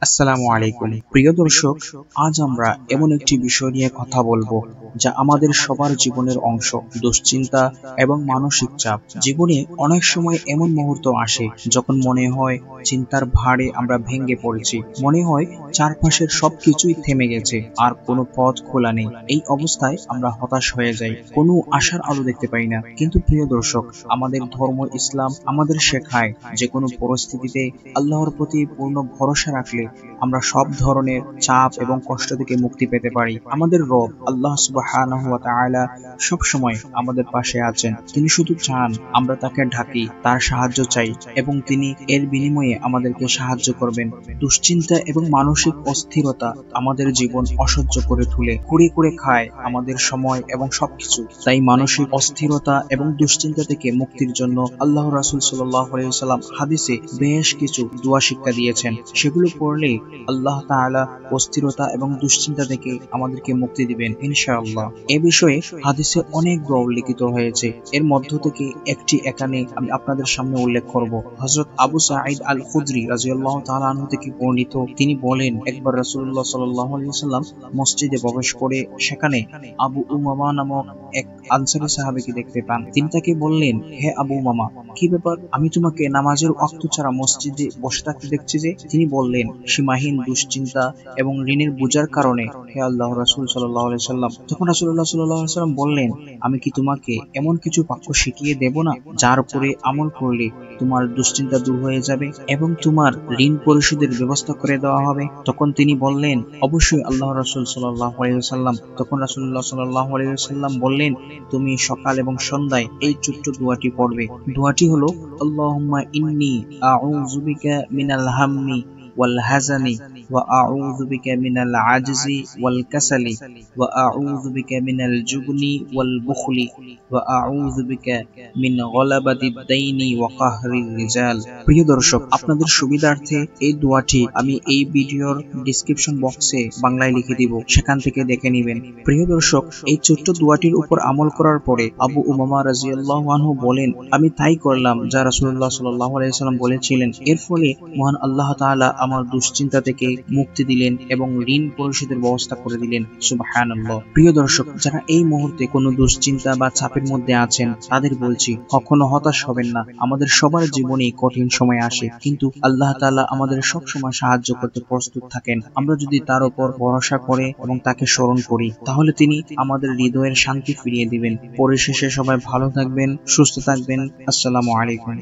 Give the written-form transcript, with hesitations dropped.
আসসালামু আলাইকুম প্রিয় দর্শক, আজ আমরা এমন একটি বিষয় নিয়ে কথা বলবো যা আমাদের সবার জীবনের অংশ, দুশ্চিন্তা এবং মানসিক চাপ। জীবনে অনেক সময় এমন মুহূর্ত আসে যখন মনে হয় চিন্তার ভারে আমরা ভেঙে পড়েছি, মনে হয় চারপাশের সবকিছুই থেমে গেছে আর কোনো পথ খোলা নেই। এই অবস্থায় আমরা হতাশ হয়ে যাই, কোনো আশার আলো দেখতে পাই না। কিন্তু প্রিয় দর্শক, আমাদের ধর্ম ইসলাম আমাদের শেখায় যে কোনো পরিস্থিতিতে আল্লাহর প্রতি পূর্ণ ভরসা রাখলে আমরা সব ধরনের চাপ এবং কষ্ট থেকে মুক্তি পেতে পারি। আমাদের রব আল্লাহ সুবহানাহু ওয়া তাআলা সব সময় আমাদের পাশে আছেন। তিনি শুধু চান আমরা তাকে ডাকি, তার সাহায্য চাই এবং তিনি এর বিনিময়ে আমাদেরকে সাহায্য করবেন। দুশ্চিন্তা এবং মানসিক অস্থিরতা আমাদের জীবন অসহ্য করে তুলে, কুড়ে কুড়ে খায় আমাদের সময় এবং সবকিছু। তাই মানসিক অস্থিরতা এবং দুশ্চিন্তা থেকে মুক্তির জন্য আল্লাহ রাসূল সাল্লাল্লাহু আলাইহি ওয়াসাল্লাম হাদিসে বেশ কিছু দোয়া শিক্ষা দিয়েছেন। সেগুলো পড়লে আল্লাহ তাআলা অস্থিরতা এবং দুশ্চিন্তা থেকে আমাদেরকে মুক্তি দিবেন ইনশাআল্লাহ। এ বিষয়ে হাদিসে অনেক দোয়া উল্লেখিত হয়েছে, এর মধ্য থেকে একটি এখানে আমি আপনাদের সামনে উল্লেখ করব। হযরত আবু সাঈদ আল খুদরি রাদিয়াল্লাহু তাআলা আনহু থেকে বর্ণিত, তিনি বলেন, একবার রাসূলুল্লাহ সাল্লাল্লাহু আলাইহি ওয়াসাল্লাম মসজিদে প্রবেশ করে সেখানে আবু উমামা নামক এক আনসারী সাহাবীকে দেখতে পান। তিনি তাকে বললেন, হে আবু উমামা, কি ব্যাপার? আমি তোমাকে নামাজের ওয়াক্ত ছাড়া মসজিদে বসে থাকতে দেখছি যে? তিনি বললেন, সীমাহীন দুশ্চিন্তা এবং ঋণের বোঝার কারণে হে আল্লাহর রাসূল সাল্লাল্লাহু আলাইহি সাল্লাম। তখন রাসূলুল্লাহ সাল্লাল্লাহু আলাইহি সাল্লাম বললেন, আমি কি তোমাকে এমন কিছু বাক্য শিখিয়ে দেব না যার উপরে আমল করলে তোমার দুশ্চিন্তা দূর হয়ে যাবে এবং তোমার ঋণ পরিশোধের ব্যবস্থা করে দেওয়া হবে? তখন তিনি বললেন, অবশ্যই আল্লাহর রাসূল সাল্লাল্লাহু আলাইহি ওয়াসাল্লাম। তখন রাসূলুল্লাহ সাল্লাল্লাহু আলাইহি ওয়াসাল্লাম বললেন, তুমি সকাল এবং সন্ধ্যায় এই ছোট্ট দোয়াটি পড়বে। দোয়াটি হলো, আল্লাহুম্মা ইন্নী আউযু বিকা মিনাল হাম্মি ওয়াল হাযানি ওয়া আউযু বিকা মিনাল আজজি ওয়াল কাসালি ওয়া আউযু বিকা মিনাল জুবনি ওয়াল বুখলি ওয়া আউযু বিকা মিন গলাবাতিদ দাইনি ওয়া কাহরির রিজাল। প্রিয় দর্শক, আপনাদের সুবিধার্থে এই দোয়াটি আমি এই ভিডিওর ডেসক্রিপশন বক্সে বাংলায় লিখে দিব, সেখান থেকে দেখে নেবেন। প্রিয় দর্শক, এই ছোট্ট দোয়াটির উপর আমল করার পরে আবু উমামা রাদিয়াল্লাহু আনহু বলেন, আমি তাই করলাম যা রাসূলুল্লাহ সাল্লাল্লাহু আলাইহি ওয়াসাল্লাম বলেছিলেন। এর ফলে মহান আল্লাহ তাআলা আমার দুশ্চিন্তা থেকে মুক্তি দিলেন এবং ঋণ পরিশোধের ব্যবস্থা করে দিলেন। সুবহানাল্লাহ। প্রিয় দর্শক, যারা এই মুহূর্তে কোনো দুশ্চিন্তা বা চাপের মধ্যে আছেন, তাদের বলছি, কখনো হতাশ হবেন না। আমাদের সবার জীবনে কঠিন সময় আসে, কিন্তু আল্লাহ তাআলা আমাদের সব সময় সাহায্য করতে প্রস্তুত থাকেন। আমরা যদি তার উপর ভরসা করে এবং তাকে স্মরণ করি, তাহলে তিনি আমাদের হৃদয়ের শান্তি ফিরিয়ে দিবেন। পরিশেষে সবাই ভালো থাকবেন, সুস্থ থাকবেন। আসসালামু আলাইকুম।